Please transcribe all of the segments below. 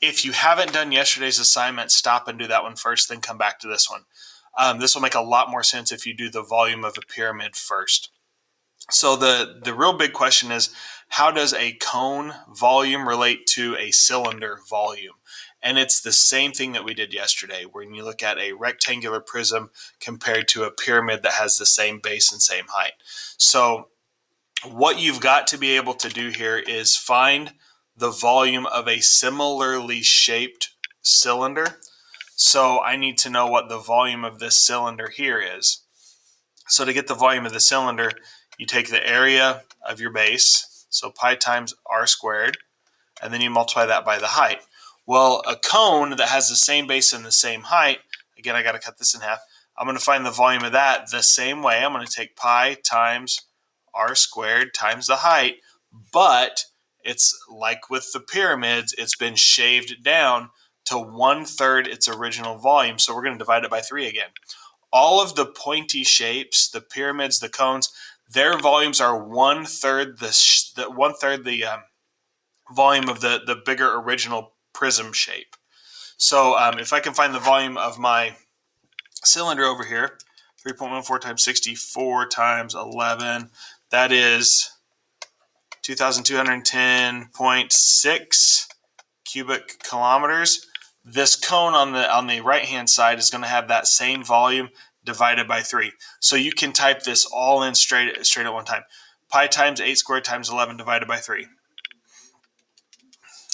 If you haven't done yesterday's assignment, stop and do that one first, then come back to this one. This will make a lot more sense if you do the volume of a pyramid first. So the real big question is, how does a cone volume relate to a cylinder volume? And it's the same thing that we did yesterday, when you look at a rectangular prism compared to a pyramid that has the same base and same height. So what you've got to be able to do here is find the volume of a similarly shaped cylinder. So I need to know what the volume of this cylinder here is. So to get the volume of the cylinder, you take the area of your base, so pi times r squared, and then you multiply that by the height. Well, a cone that has the same base and the same height, again, I got to cut this in half. I'm going to find the volume of that the same way. I'm going to take pi times r squared times the height, but it's like with the pyramids, it's been shaved down to 1/3 its original volume. So we're going to divide it by 3 again. All of the pointy shapes, the pyramids, the cones, their volumes are 1/3 the volume of the bigger original prism shape. So if I can find the volume of my cylinder over here, 3.14 times 64 times 11, that is 2,210.6 cubic kilometers. This cone on the right hand side is going to have that same volume divided by 3. So you can type this all in straight at one time. Pi times 8 squared times 11 divided by 3.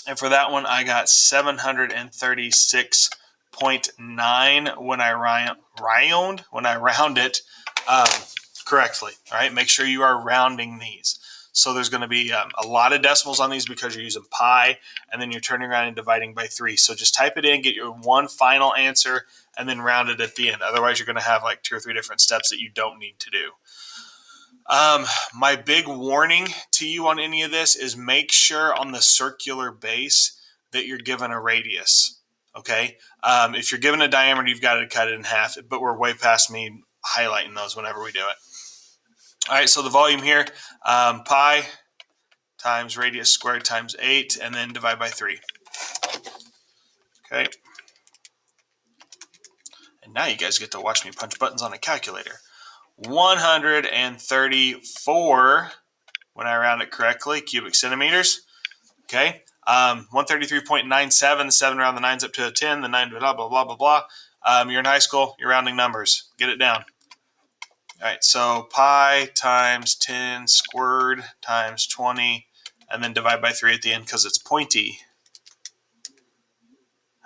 And for that one, I got 736.9 when I round it correctly. All right, make sure you are rounding these. So there's going to be a lot of decimals on these because you're using pi, and then you're turning around and dividing by 3. So just type it in, get your one final answer, and then round it at the end. Otherwise, you're going to have like 2 or 3 different steps that you don't need to do. My big warning to you on any of this is make sure on the circular base that you're given a radius. Okay. If you're given a diameter, you've got to cut it in half, but we're way past me highlighting those whenever we do it. All right, so the volume here, pi times radius squared times 8, and then divide by 3. Okay. And now you guys get to watch me punch buttons on a calculator. 134, when I round it correctly, cubic centimeters. Okay. 133.97, the 7 round the 9's up to a 10, the 9 blah, blah, blah, blah, blah. You're in high school, you're rounding numbers. Get it down. All right, so pi times 10 squared times 20, and then divide by 3 at the end because it's pointy.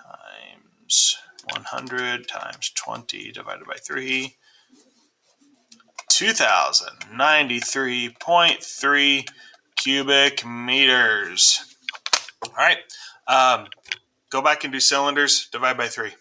Times 100 times 20 divided by 3. 2,093.3 cubic meters. All right, go back and do cylinders, divide by 3.